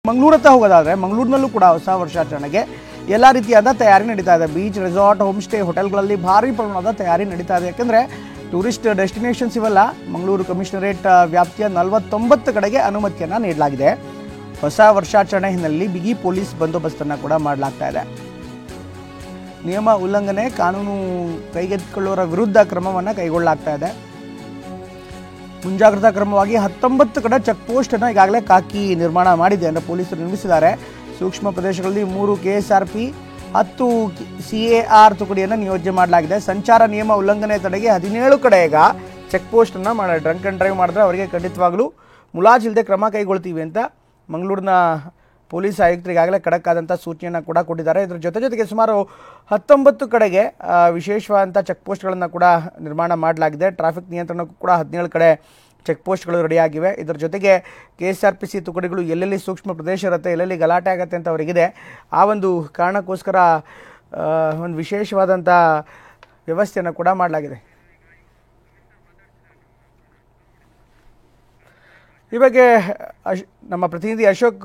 ಮಂಗಳೂರತ್ತ ಹೋಗೋದಾದರೆ ಮಂಗಳೂರಿನಲ್ಲೂ ಕೂಡ ಹೊಸ ವರ್ಷಾಚರಣೆಗೆ ಎಲ್ಲ ರೀತಿಯಾದ ತಯಾರಿ ನಡೀತಾ ಇದೆ. ಬೀಚ್, ರೆಸಾರ್ಟ್, ಹೋಮ್ ಸ್ಟೇ, ಹೋಟೆಲ್ಗಳಲ್ಲಿ ಭಾರಿ ಪ್ರಮಾಣದ ತಯಾರಿ ನಡೀತಾ ಇದೆ. ಯಾಕೆಂದರೆ ಟೂರಿಸ್ಟ್ ಡೆಸ್ಟಿನೇಷನ್ಸ್ ಇವೆಲ್ಲ ಮಂಗಳೂರು ಕಮಿಷನರೇಟ್ ವ್ಯಾಪ್ತಿಯ 49 ಕಡೆಗೆ ಅನುಮತಿಯನ್ನು ನೀಡಲಾಗಿದೆ. ಹೊಸ ವರ್ಷಾಚರಣೆ ಹಿನ್ನೆಲೆಯಲ್ಲಿ ಬಿಗಿ ಪೊಲೀಸ್ ಬಂದೋಬಸ್ತನ್ನು ಕೂಡ ಮಾಡಲಾಗ್ತಾ ಇದೆ. ನಿಯಮ ಉಲ್ಲಂಘನೆ, ಕಾನೂನು ಕೈಗೆತ್ತಿಕೊಳ್ಳುವವರ ವಿರುದ್ಧ ಕ್ರಮವನ್ನು ಕೈಗೊಳ್ಳಲಾಗ್ತಾ ಇದೆ. ಮುಂಜಾಗ್ರತಾ ಕ್ರಮವಾಗಿ 19 ಕಡೆ ಚೆಕ್ ಪೋಸ್ಟ್ ಅನ್ನು ಈಗಾಗಲೇ ಕಾಕಿ ನಿರ್ಮಾಣ ಮಾಡಿದೆ ಅಂದರೆ ಪೊಲೀಸರು ನಿರ್ಮಿಸಿದ್ದಾರೆ. ಸೂಕ್ಷ್ಮ ಪ್ರದೇಶಗಳಲ್ಲಿ 3 KSRP 10 CAR ತುಕಡಿಯನ್ನು ನಿಯೋಜನೆ ಮಾಡಲಾಗಿದೆ. ಸಂಚಾರ ನಿಯಮ ಉಲ್ಲಂಘನೆ ತಡೆಗೆ 17 ಕಡೆ ಈಗ ಚೆಕ್ ಪೋಸ್ಟ್ ಅನ್ನು ಮಾಡಿ ಡ್ರಂಕ್ ಅಂಡ್ ಡ್ರೈವ್ ಮಾಡಿದ್ರೆ ಅವರಿಗೆ ಖಂಡಿತವಾಗಲೂ ಮುಲಾಜಿಲ್ಲದೆ ಕ್ರಮ ಕೈಗೊಳ್ತೀವಿ ಅಂತ ಮಂಗಳೂರಿನ ಪೊಲೀಸ್ ಆಯುಕ್ತರು ಈಗಾಗಲೇ ಖಡಕ್ ಆದಂಥ ಸೂಚನೆಯನ್ನು ಕೂಡ ಕೊಟ್ಟಿದ್ದಾರೆ. ಇದರ ಜೊತೆಗೆ ಸುಮಾರು 19 ಕಡೆಗೆ ವಿಶೇಷವಾದಂಥ ಚೆಕ್ ಪೋಸ್ಟ್ಗಳನ್ನು ಕೂಡ ನಿರ್ಮಾಣ ಮಾಡಲಾಗಿದೆ. ಟ್ರಾಫಿಕ್ ನಿಯಂತ್ರಣಕ್ಕೂ ಕೂಡ 17 ಕಡೆ ಚೆಕ್ ಪೋಸ್ಟ್ಗಳು ರೆಡಿಯಾಗಿವೆ. ಇದರ ಜೊತೆಗೆ KSRPC ತುಕಡಿಗಳು ಎಲ್ಲೆಲ್ಲಿ ಸೂಕ್ಷ್ಮ ಪ್ರದೇಶ ಇರುತ್ತೆ, ಎಲ್ಲೆಲ್ಲಿ ಗಲಾಟೆ ಆಗುತ್ತೆ ಅಂತ ಅವರಿಗಿದೆ. ಆ ಒಂದು ಕಾರಣಕ್ಕೋಸ್ಕರ ಒಂದು ವಿಶೇಷವಾದಂಥ ವ್ಯವಸ್ಥೆಯನ್ನು ಕೂಡ ಮಾಡಲಾಗಿದೆ. ಈ ಬಗ್ಗೆ ನಮ್ಮ ಪ್ರತಿನಿಧಿ ಅಶೋಕ್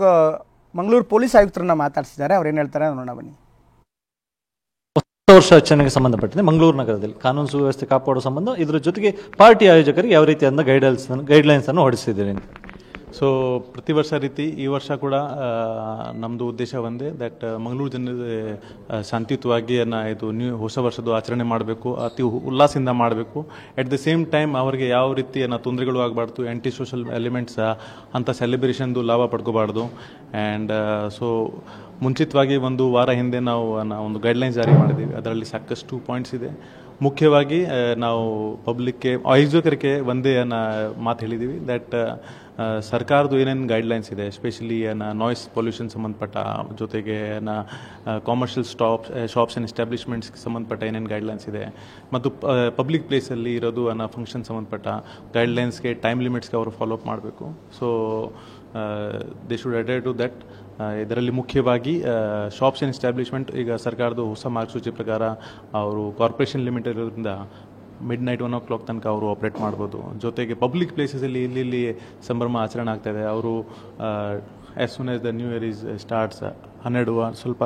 ಮಂಗಳೂರು ಪೊಲೀಸ್ ಆಯುಕ್ತರನ್ನ ಮಾತಾಡ್ತಿದ್ದಾರೆ. ಅವ್ರು ಏನು ಹೇಳ್ತಾರೆ ನೋಡೋಣ ಬನ್ನಿ. ಹೊಸ ವರ್ಷಾಚರಣೆಗೆ ಸಂಬಂಧಪಟ್ಟಂತೆ ಮಂಗಳೂರು ನಗರದಲ್ಲಿ ಕಾನೂನು ಸುವ್ಯವಸ್ಥೆ ಕಾಪಾಡುವ ಸಂಬಂಧ ಇದರ ಜೊತೆಗೆ ಪಾರ್ಟಿ ಆಯೋಜಕರಿಗೆ ಯಾವ ರೀತಿಯಾದ ಗೈಡ್ಲೈನ್ಸ್ ಅನ್ನು ಹೊರಡಿಸಿದ್ದೀರಿ ಅಂತ. ಸೊ ಪ್ರತಿ ವರ್ಷ ರೀತಿ ಈ ವರ್ಷ ಕೂಡ ನಮ್ಮದು ಉದ್ದೇಶ ಒಂದೇ, ದಟ್ ಮಂಗಳೂರು ಜನರು ಶಾಂತಿಯುತವಾಗಿ ಇದು ಹೊಸ ವರ್ಷದ ಆಚರಣೆ ಮಾಡಬೇಕು, ಅತಿ ಉಲ್ಲಾಸದಿಂದ ಮಾಡಬೇಕು. ಎಟ್ ದ ಸೇಮ್ ಟೈಮ್ ಅವರಿಗೆ ಯಾವ ರೀತಿ ತೊಂದರೆಗಳು ಆಗಬಾರ್ದು, ಆ್ಯಂಟಿ ಸೋಷಲ್ ಎಲಿಮೆಂಟ್ಸ್ ಅಂಥ ಸೆಲೆಬ್ರೇಷನ್ದು ಲಾಭ ಪಡ್ಕೋಬಾರ್ದು. ಆ್ಯಂಡ್ ಸೊ ಮುಂಚಿತವಾಗಿ ಒಂದು ವಾರ ಹಿಂದೆ ನಾವು ಒಂದು ಗೈಡ್ಲೈನ್ಸ್ ಜಾರಿ ಮಾಡಿದ್ದೀವಿ. ಅದರಲ್ಲಿ ಸಾಕಷ್ಟು ಪಾಯಿಂಟ್ಸ್ ಇದೆ. ಮುಖ್ಯವಾಗಿ ನಾವು ಪಬ್ಲಿಕ್ಗೆ, ಆಯೋಜಕರಿಗೆ ಒಂದೇ ಮಾತು ಹೇಳಿದ್ದೀವಿ, ದಟ್ ಸರ್ಕಾರದ್ದು ಏನೇನು ಗೈಡ್ಲೈನ್ಸ್ ಇದೆ, ಎಸ್ಪೆಷಲಿ ನಾಯ್ಸ್ ಪೊಲ್ಯೂಷನ್ ಸಂಬಂಧಪಟ್ಟ, ಜೊತೆಗೆ ಕಾಮರ್ಷಿಯಲ್ ಶಾಪ್ಸ್ ಆ್ಯಂಡ್ ಎಸ್ಟಾಬ್ಲಿಷ್ಮೆಂಟ್ಸ್ಗೆ ಸಂಬಂಧಪಟ್ಟ ಏನೇನು ಗೈಡ್ಲೈನ್ಸ್ ಇದೆ, ಮತ್ತು ಪಬ್ಲಿಕ್ ಪ್ಲೇಸಲ್ಲಿ ಇರೋದು ಫಂಕ್ಷನ್ ಸಂಬಂಧಪಟ್ಟ ಗೈಡ್ಲೈನ್ಸ್ಗೆ, ಟೈಮ್ ಲಿಮಿಟ್ಸ್ಗೆ ಅವರು ಫಾಲೋಅಪ್ ಮಾಡಬೇಕು. So they should adhere to that. ಇದರಲ್ಲಿ ಮುಖ್ಯವಾಗಿ ಶಾಪ್ಸ್ ಆ್ಯಂಡ್ ಎಸ್ಟಾಬ್ಲಿಷ್ಮೆಂಟ್ ಈಗ ಸರ್ಕಾರದ ಹೊಸ ಮಾರ್ಗಸೂಚಿ ಪ್ರಕಾರ ಅವರು ಕಾರ್ಪೊರೇಷನ್ ಲಿಮಿಟ್ ಇರೋದ್ರಿಂದ ಮಿಡ್ನೈಟ್ 1 o'clock ತನಕ ಅವರು ಆಪ್ರೇಟ್ ಮಾಡ್ಬೋದು. ಜೊತೆಗೆ ಪಬ್ಲಿಕ್ ಪ್ಲೇಸಸಲ್ಲಿ ಇಲ್ಲಿ ಸಂಭ್ರಮ ಆಚರಣೆ ಆಗ್ತಾಯಿದೆ, ಅವರು as soon as the new year is starts 12 ಸ್ವಲ್ಪ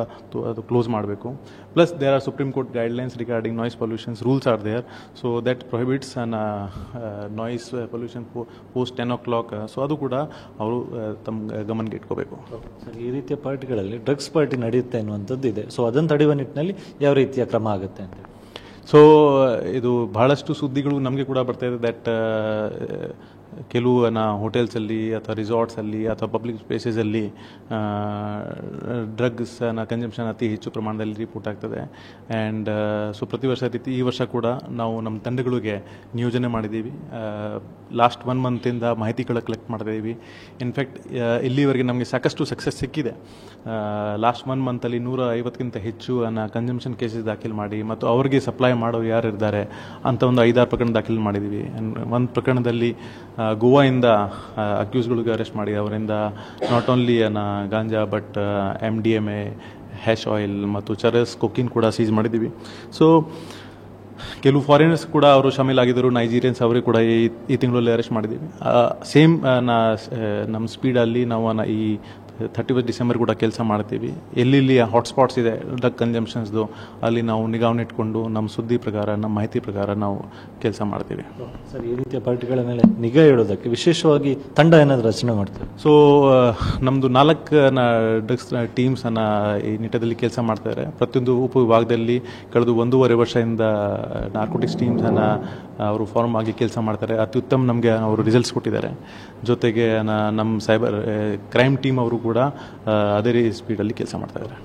ಅದು ಕ್ಲೋಸ್ ಮಾಡಬೇಕು. Plus there are supreme court guidelines regarding noise pollutions rules are there. So that prohibits noise pollution post 10 o'clock. So ಅದು ಕೂಡ ಅವರು ತಮ್ಮ ಗಮನಕ್ಕೆ ಇಟ್ಕೋಬೇಕು. ಈ ರೀತಿಯ ಪಾರ್ಟಿಗಳಲ್ಲಿ ಡ್ರಗ್ಸ್ ಪಾರ್ಟಿ ನಡೆಯುತ್ತೆ ಅನ್ನುವಂಥದ್ದು ಇದೆ. ಸೊ ಅದನ್ನು ತಡೆಯುವ ನಿಟ್ಟಿನಲ್ಲಿ ಯಾವ ರೀತಿಯ ಕ್ರಮ ಆಗುತ್ತೆ ಅಂತ. ಸೊ ಇದು ಬಹಳಷ್ಟು ಸುದ್ದಿಗಳು ನಮಗೆ ಕೂಡ ಬರ್ತಾ ಇದೆ, ದಟ್ ಕೆಲವು ಹೋಟೆಲ್ಸಲ್ಲಿ ಅಥವಾ ರಿಸಾರ್ಟ್ಸಲ್ಲಿ ಅಥವಾ ಪಬ್ಲಿಕ್ ಪ್ಲೇಸಸಲ್ಲಿ ಡ್ರಗ್ಸ್ನ ಕನ್ಸಂಪ್ಷನ್ ಅತಿ ಹೆಚ್ಚು ಪ್ರಮಾಣದಲ್ಲಿ ರಿಪೋರ್ಟ್ ಆಗ್ತದೆ. ಆ್ಯಂಡ್ ಸೊ ಪ್ರತಿ ವರ್ಷ ರೀತಿ ಈ ವರ್ಷ ಕೂಡ ನಾವು ನಮ್ಮ ತಂಡಗಳಿಗೆ ನಿಯೋಜನೆ ಮಾಡಿದ್ದೀವಿ. ಲಾಸ್ಟ್ 1 monthಯಿಂದ ಮಾಹಿತಿಗಳ ಕಲೆಕ್ಟ್ ಮಾಡ್ತಾಯಿದ್ದೀವಿ. ಇನ್ಫ್ಯಾಕ್ಟ್ ಇಲ್ಲಿವರೆಗೆ ನಮಗೆ ಸಾಕಷ್ಟು ಸಕ್ಸಸ್ ಸಿಕ್ಕಿದೆ. ಲಾಸ್ಟ್ 1 monthಲ್ಲಿ 150ಕ್ಕಿಂತ ಹೆಚ್ಚು ಕನ್ಸಂಪ್ಷನ್ ಕೇಸಸ್ ದಾಖಲು ಮಾಡಿ, ಮತ್ತು ಅವ್ರಿಗೆ ಸಪ್ಲೈ ಮಾಡೋರು ಯಾರು ಇದ್ದಾರೆ ಅಂತ ಒಂದು 5-6 ಪ್ರಕರಣ ದಾಖಲು ಮಾಡಿದ್ದೀವಿ. ಒಂದು ಪ್ರಕರಣದಲ್ಲಿ ಗೋವಾದಿಂದ ಅಕ್ಯೂಸ್ಗಳಿಗೆ ಅರೆಸ್ಟ್ ಮಾಡಿ ಅವರಿಂದ not only ganja but MDMA, hash oil ಮತ್ತು ಚರಸ್, ಕೊಕಿನ್ ಕೂಡ ಸೀಸ್ ಮಾಡಿದ್ದೀವಿ. ಸೊ ಕೆಲವು ಫಾರಿನರ್ಸ್ ಕೂಡ ಅವರು ಶಾಮೀಲಾಗಿದ್ದರು, ನೈಜೀರಿಯನ್ಸ್ ಅವರಿಗೆ ಕೂಡ ಈ ತಿಂಗಳಲ್ಲಿ ಅರೆಸ್ಟ್ ಮಾಡಿದ್ದೀವಿ. ಸೇಮ್ ನಮ್ಮ ಸ್ಪೀಡಲ್ಲಿ ನಾವು ಈ 31 ಡಿಸೆಂಬರ್ ಕೂಡ ಕೆಲಸ ಮಾಡ್ತೀವಿ. ಎಲ್ಲೆಲ್ಲಿ ಹಾಟ್ಸ್ಪಾಟ್ಸ್ ಇದೆ ಡ್ರಗ್ ಕನ್ಸಂಪ್ಷನ್ಸ್ದು ಅಲ್ಲಿ ನಾವು ನಿಗಾವಣೆ ಇಟ್ಕೊಂಡು ನಮ್ಮ ಸುದ್ದಿ ಪ್ರಕಾರ, ನಮ್ಮ ಮಾಹಿತಿ ಪ್ರಕಾರ ನಾವು ಕೆಲಸ ಮಾಡ್ತೀವಿ. ಸರ್, ಈ ರೀತಿಯ ಪಾರ್ಟಿಗಳ ಮೇಲೆ ನಿಗಾ ಇಡೋದಕ್ಕೆ ವಿಶೇಷವಾಗಿ ತಂಡ ಏನಾದರೂ ರಚನೆ ಮಾಡ್ತೀವಿ. ಸೊ ನಮ್ಮದು 4 ಡ್ರಗ್ಸ್ ಟೀಮ್ಸನ್ನು ಈ ನಿಟ್ಟದಲ್ಲಿ ಕೆಲಸ ಮಾಡ್ತಾರೆ. ಪ್ರತಿಯೊಂದು ಉಪವಿಭಾಗದಲ್ಲಿ ಕಳೆದ 1.5 ವರ್ಷದಿಂದ ನಾರ್ಕೋಟಿಕ್ಸ್ ಟೀಮ್ಸನ್ನು ಅವರು ಫಾರ್ಮ್ ಆಗಿ ಕೆಲಸ ಮಾಡ್ತಾರೆ. ಅತ್ಯುತ್ತಮ ನಮಗೆ ಅವರು ರಿಸಲ್ಟ್ಸ್ ಕೊಟ್ಟಿದ್ದಾರೆ. ಜೊತೆಗೆ ನಮ್ಮ ಸೈಬರ್ ಕ್ರೈಮ್ ಟೀಮ್ ಅವರು ಕೂಡ ಅದೇ ಸ್ಪೀಡಲ್ಲಿ ಕೆಲಸ ಮಾಡ್ತಾಯಿದ್ದಾರೆ.